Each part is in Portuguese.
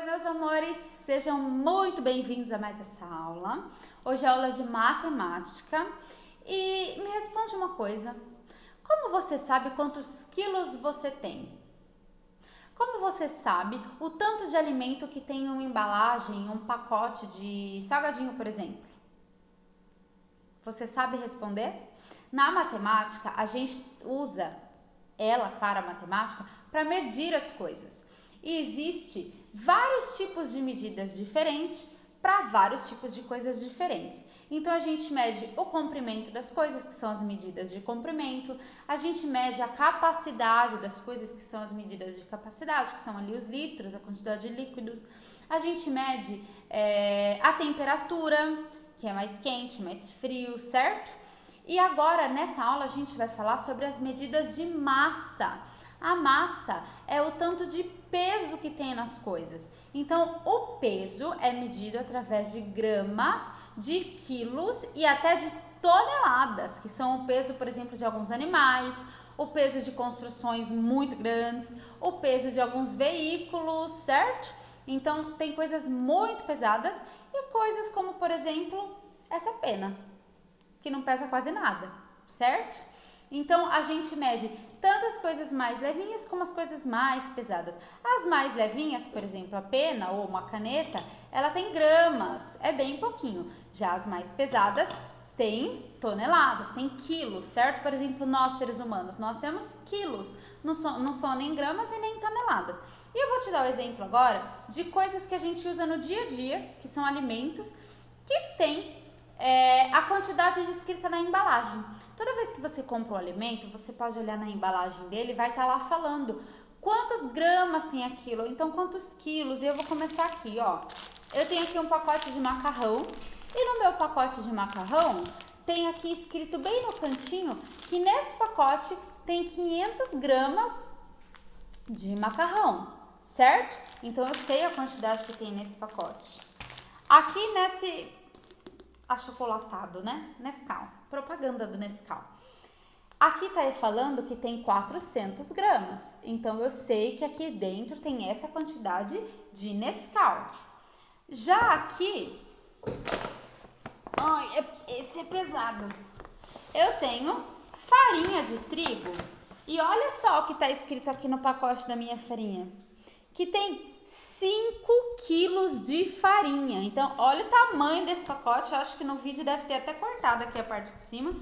meus amores, sejam muito bem-vindos a mais essa aula. Hoje é aula de matemática e me responde uma coisa: como você sabe quantos quilos você tem? Como você sabe o tanto de alimento que tem uma embalagem, um pacote de salgadinho, por exemplo? Você sabe responder? Na matemática, a gente usa claro, a matemática, para medir as coisas. E existe vários tipos de medidas diferentes para vários tipos de coisas diferentes. Então a gente mede o comprimento das coisas, que são as medidas de comprimento, a gente mede a capacidade das coisas, que são as medidas de capacidade, que são ali os litros, a quantidade de líquidos. A gente mede a temperatura, que é mais quente, mais frio, certo? E agora, nessa aula, a gente vai falar sobre as medidas de massa. A massa é o tanto de peso que tem nas coisas. Então, o peso é medido através de gramas, de quilos e até de toneladas, que são o peso, por exemplo, de alguns animais, o peso de construções muito grandes, o peso de alguns veículos, certo? Então, tem coisas muito pesadas e coisas como, por exemplo, essa pena, que não pesa quase nada, certo? Então, a gente mede tanto as coisas mais levinhas como as coisas mais pesadas. As mais levinhas, por exemplo, a pena ou uma caneta, ela tem gramas, é bem pouquinho. Já as mais pesadas tem toneladas, tem quilos, certo? Por exemplo, nós seres humanos, nós temos quilos, não são nem gramas e nem toneladas. E eu vou te dar o exemplo agora de coisas que a gente usa no dia a dia, que são alimentos, que tem a quantidade descrita na embalagem. Toda vez que você compra um alimento, você pode olhar na embalagem dele e vai estar lá falando quantos gramas tem aquilo, então quantos quilos. E eu vou começar aqui, ó. Eu tenho aqui um pacote de macarrão e no meu pacote de macarrão tem aqui escrito bem no cantinho que nesse pacote tem 500 gramas de macarrão, certo? Então eu sei a quantidade que tem nesse pacote. Aqui nesse achocolatado, né? Nescau, propaganda do Nescau. Aqui tá falando que tem 400 gramas, então eu sei que aqui dentro tem essa quantidade de Nescau. Já aqui, esse é pesado. Eu tenho farinha de trigo e olha só o que tá escrito aqui no pacote da minha farinha, que tem 5 quilos de farinha. Então, olha o tamanho desse pacote. Eu acho que no vídeo deve ter até cortado aqui a parte de cima.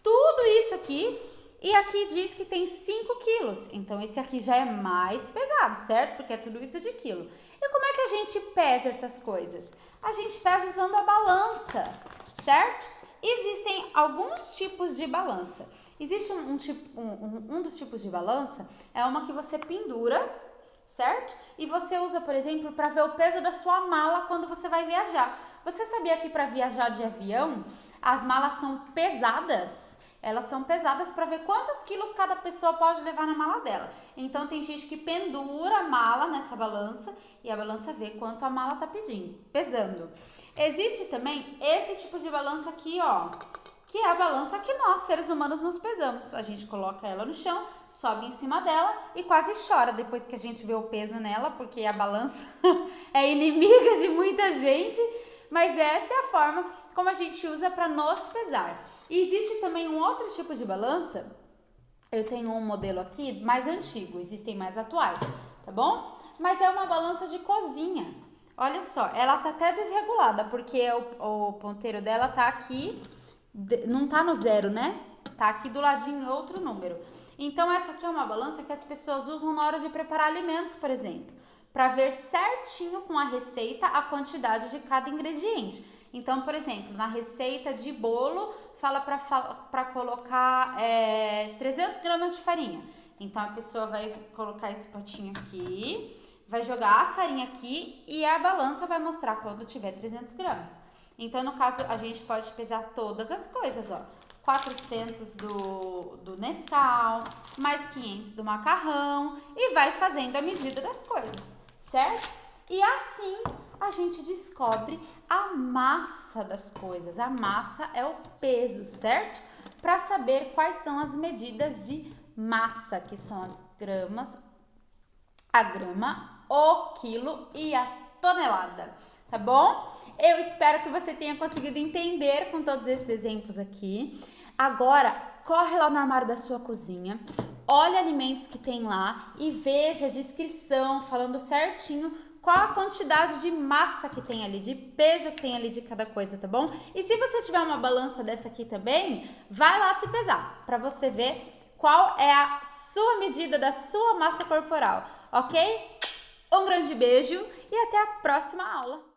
Tudo isso aqui. E aqui diz que tem 5 quilos. Então, esse aqui já é mais pesado, certo? Porque é tudo isso de quilo. E como é que a gente pesa essas coisas? A gente pesa usando a balança, certo? Existem alguns tipos de balança. Existe um dos tipos de balança, é uma que você pendura, certo? E você usa, por exemplo, para ver o peso da sua mala quando você vai viajar. Você sabia que para viajar de avião, as malas são pesadas? Elas são pesadas para ver quantos quilos cada pessoa pode levar na mala dela. Então, tem gente que pendura a mala nessa balança e a balança vê quanto a mala tá pesando. Existe também esse tipo de balança aqui, ó, que é a balança que nós, seres humanos, nos pesamos. A gente coloca ela no chão, sobe em cima dela e quase chora depois que a gente vê o peso nela, porque a balança é inimiga de muita gente, mas essa é a forma como a gente usa para nos pesar. E existe também um outro tipo de balança, eu tenho um modelo aqui mais antigo, existem mais atuais, tá bom? Mas é uma balança de cozinha. Olha só, ela tá até desregulada, porque o ponteiro dela tá aqui, não tá no zero, né? Tá aqui do ladinho outro número. Então, essa aqui é uma balança que as pessoas usam na hora de preparar alimentos, por exemplo, para ver certinho com a receita a quantidade de cada ingrediente. Então, por exemplo, na receita de bolo, fala para colocar 300 gramas de farinha. Então, a pessoa vai colocar esse potinho aqui, vai jogar a farinha aqui e a balança vai mostrar quando tiver 300 gramas. Então, no caso, a gente pode pesar todas as coisas, ó. 400 do Nescau, mais 500 do macarrão e vai fazendo a medida das coisas, certo? E assim a gente descobre a massa das coisas. A massa é o peso, certo? Para saber quais são as medidas de massa, que são as gramas, a grama, o quilo e a tonelada, tá bom? Eu espero que você tenha conseguido entender com todos esses exemplos aqui. Agora, corre lá no armário da sua cozinha, olha alimentos que tem lá e veja a descrição falando certinho qual a quantidade de massa que tem ali, de peso que tem ali de cada coisa, tá bom? E se você tiver uma balança dessa aqui também, vai lá se pesar, para você ver qual é a sua medida da sua massa corporal, ok? Um grande beijo e até a próxima aula!